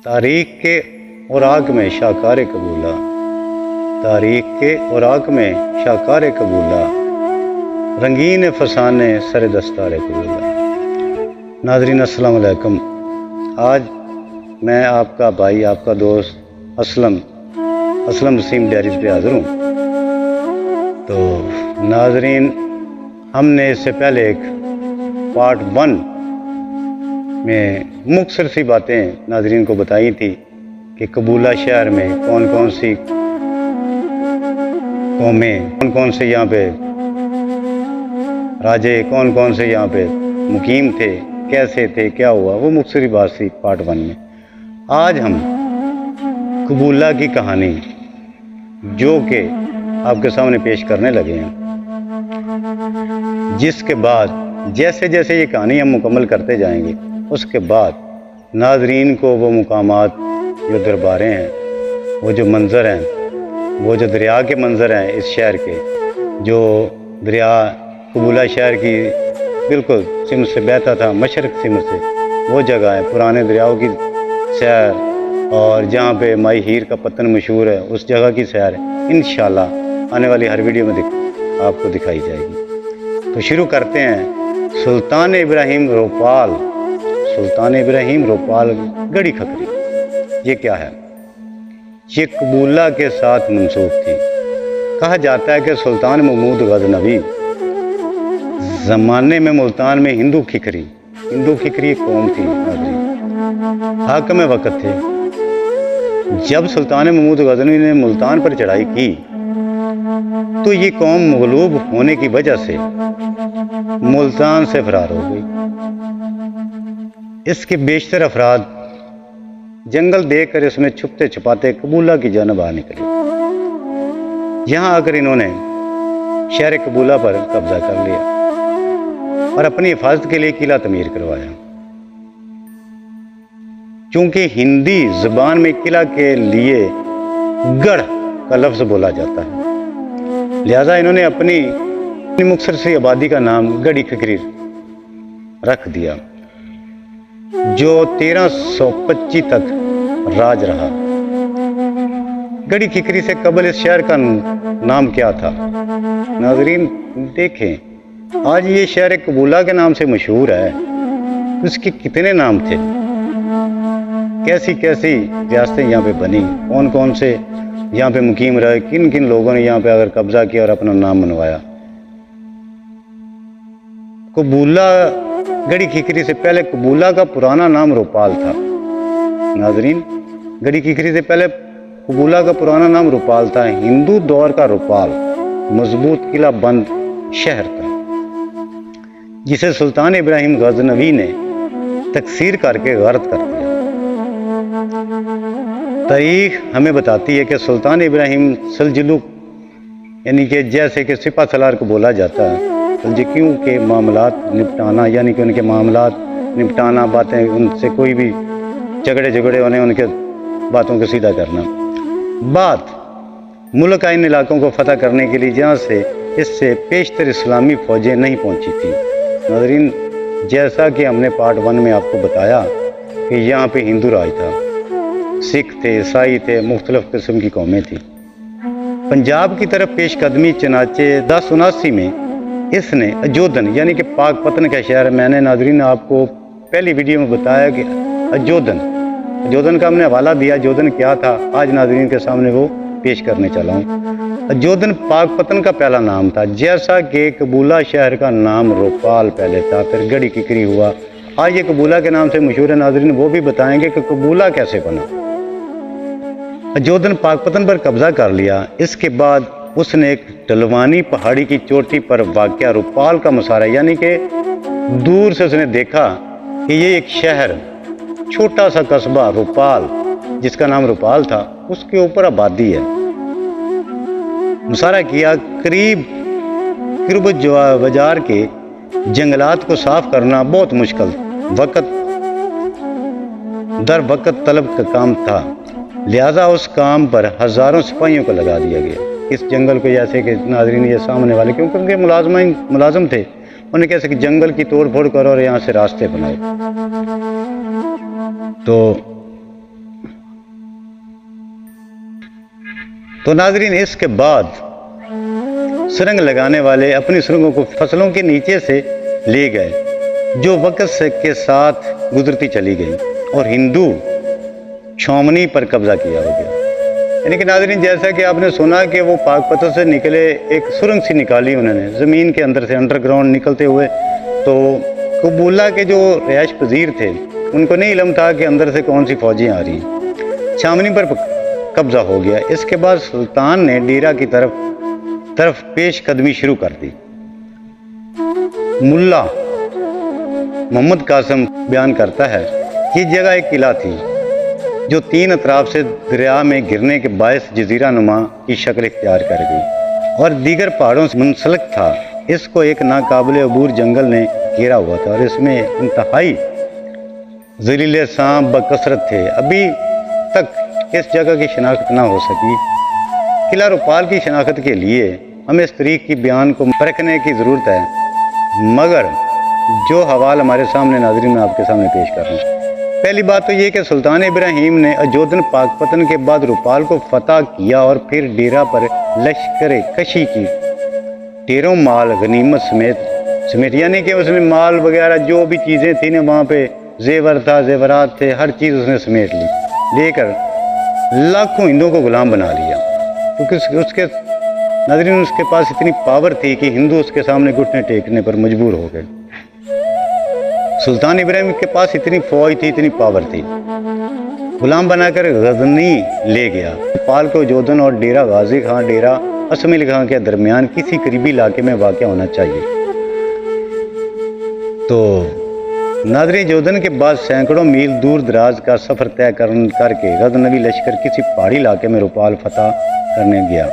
तारीख के औराक में शाकार कबूला, तारीख के औराक में शाकार कबूला, रंगीन फसाने सर दस्तार कबूला। नाज़रीन अस्सलाम वालेकुम। आज मैं आपका भाई, आपका दोस्त असलम वसीम डायरीज पे हाज़िर हूँ। तो नाज़रीन, हमने इससे पहले एक पार्ट 1 में मुख्तसर सी बातें नाज़रीन को बताई थी कि कबूला शहर में कौन कौन सी कौमें, कौन कौन से यहाँ पे राजे, कौन कौन से यहाँ पे मुकीम थे, कैसे थे, क्या हुआ, वो मुख्तसरी बात सी पार्ट 1 में। आज हम कबूला की कहानी जो कि आपके सामने पेश करने लगे हैं, जिसके बाद जैसे जैसे ये कहानी हम मुकम्मल करते जाएंगे, उसके बाद नाज़रीन को वो मुकामात, जो दरबारें हैं, वो जो मंज़र हैं, वो जो दरिया के मंज़र हैं इस शहर के, जो दरिया कबूला शहर की बिल्कुल सिमत से बहता था, मशरक़ सिमत से, वो जगह है, पुराने दरियाओं की सैर, और जहाँ पे माई हीर का पत्तन मशहूर है, उस जगह की सैर इंशाअल्लाह आने वाली हर वीडियो में आपको दिखाई जाएगी। तो शुरू करते हैं। सुल्तान इब्राहिम रोपाल, सुल्तान इब्राहिम रोपाल गढ़ी खकरी, ये क्या है? ये कबूला के साथ मंसूब थी। कहा जाता है कि सुल्तान महमूद गजनवी ज़माने में मुल्तान में हिंदू खिकरी कौम थी, हाकिम वक़्त थे। जब सुल्तान महमूद गजनवी ने मुल्तान पर चढ़ाई की तो ये कौम मगलूब होने की वजह से मुल्तान से फरार हो गई। इसके बेशतर अफराद जंगल देखकर इसमें छुपते छुपाते कबूला की जानब आ निकले। यहाँ आकर इन्होंने शहर कबूला पर कब्जा कर लिया और अपनी हिफाजत के लिए किला तमीर करवाया। चूंकि हिंदी जुबान में किला के लिए गढ़ का लफ्ज़ बोला जाता है, लिहाजा इन्होंने अपनी मुख्तसर सी आबादी का नाम गढ़ी खकरी रख दिया, जो 1325 तक राज रहा। गढ़ी खिकरी से कबल इस शहर का नाम क्या था? नाज़रीन देखें, आज ये शहर कबूला के नाम से मशहूर है, उसके कितने नाम थे, कैसी कैसी रियासतें यहाँ पे बनी, कौन कौन से यहाँ पे मुकीम रहे, किन किन लोगों ने यहाँ पे अगर कब्जा किया और अपना नाम बनवाया। कबूला, गढ़ी खिकरी से पहले कबूला का पुराना नाम रोपाल था। नाज़रीन, गढ़ी खिकरी से पहले कबूला का पुराना नाम रोपाल था। हिंदू दौर का रोपाल मजबूत किला बंद शहर था, जिसे सुल्तान इब्राहिम गजनवी ने तकसीर करके गर्द कर दिया। तारीख हमें बताती है कि सुल्तान इब्राहिम सल्जुक, यानी कि जैसे कि सिपा सलार को बोला जाता है, सल्जुकियों के मामलात निपटाना, यानी कि उनके मामलात निपटाना, बातें, उनसे कोई भी झगड़े होने, उनके बातों को सीधा करना। बात मुल्क इन इलाकों को फतह करने के लिए जहाँ से इससे पेशतर इस्लामी फ़ौजें नहीं पहुँची थी। नाज़रीन, जैसा कि हमने पार्ट 1 में आपको बताया कि यहाँ पे हिंदू राज था, सिख थे, ईसाई थे, मुख्तलिफ किस्म की कौमें थी। पंजाब की तरफ पेशकदमी, चनाचे 1079 में इसने अजोदन, यानी कि पाकपतन का शहर, मैंने नाज़रीन आपको पहली वीडियो में बताया कि अजोदन का हमने हवाला दिया, अजोदन क्या था, आज नाज़रीन के सामने वो पेश करने चला हूँ। अजोदन पाकपतन का पहला नाम था, जैसा कि कबूला शहर का नाम रोपाल पहले था, फिर गढ़ी खिकरी हुआ, आज ये कबूला के नाम से मशहूर है। नाज़रीन वो भी बताएंगे कि कबूला कैसे बना। अजोदन पाकपतन पर कब्जा कर लिया। इसके बाद उसने एक ढलवानी पहाड़ी की चोटी पर वाक़या रोपाल का मुसारा, यानी कि दूर से उसने देखा कि ये एक शहर, छोटा सा कस्बा रोपाल, जिसका नाम रोपाल था, उसके ऊपर आबादी है, मुसारा किया। करीब बाजार के जंगलात को साफ करना बहुत मुश्किल, वक़्त दर वक़्त तलब का काम था, लिहाजा उस काम पर हज़ारों सिपाहियों को लगा दिया गया। इस जंगल को, जैसे कि नाज़रीन ये सामने वाले, क्योंकि उनके मुलाजम थे, उन्हें कैसे कि जंगल की तोड़ फोड़ करो और यहाँ से रास्ते बनाओ। तो तो नाजरीन, इसके बाद सुरंग लगाने वाले अपनी सुरंगों को फसलों के नीचे से ले गए, जो वक्त के साथ गुजरती चली गई और हिंदू छावनी पर कब्जा किया हो गया। यानी कि नाजरीन, जैसा कि आपने सुना कि वो पाकपतन से निकले, एक सुरंग सी निकाली उन्होंने ज़मीन के अंदर से, अंडरग्राउंड निकलते हुए। तो कबूला के जो रिहाइश पजीर थे उनको नहीं इल्म था कि अंदर से कौन सी फौजें आ रही हैं। छावनी पर कब्जा हो गया। इसके बाद सुल्तान ने डेरा की तरफ पेश कदमी शुरू कर दी। मुल्ला मोहम्मद कासिम बयान करता है कि जगह एक किला थी जो 3 अतराफ से दरिया में गिरने के बायस जजीरा नुमा की शक्ल इख्तियार कर गई और दीगर पहाड़ों से मुंसलक था। इसको एक नाकाबिल अबूर जंगल ने घेरा हुआ था और इसमें इंतहाई ज़लील सांप बकसरत थे। अभी तक इस जगह की शनाख्त ना हो सकी। किला रुपाल की शनाख्त के लिए हमें इस तरीक़ की बयान को परखने की ज़रूरत है, मगर जो हवाल हमारे सामने नाज़रीन मैं आपके सामने पेश कर रहा हूँ। पहली बात तो ये कि सुल्तान इब्राहिम ने अजोदन पाकपतन के बाद रुपाल को फतह किया और फिर डेरा पर लश्कर कशी की, ढेरों माल गनीमत समेत, यानी कि उसने माल वगैरह जो भी चीज़ें थी ना वहाँ पे, जेवर था, जेवरात थे, हर चीज़ उसने समेट ली, लेकर लाखों हिंदुओं को गुलाम बना लिया। क्योंकि उसके नाज़रीन उसके पास इतनी पावर थी कि हिंदू उसके सामने घुटने टेकने पर मजबूर हो गए। सुल्तान इब्राहिम के पास इतनी फौज थी, इतनी पावर थी, गुलाम बनाकर गजनी ले गया। पाल को जोधन और डेरा गाजी खां, डेरा असमिल खां के दरमियान किसी करीबी इलाके में वाक़ होना चाहिए। तो नाज़रीन, जोधन के बाद सैकड़ों मील दूर दराज का सफ़र तय करके गजनवी लश्कर किसी पहाड़ी इलाके में रुपाल फतह करने गया।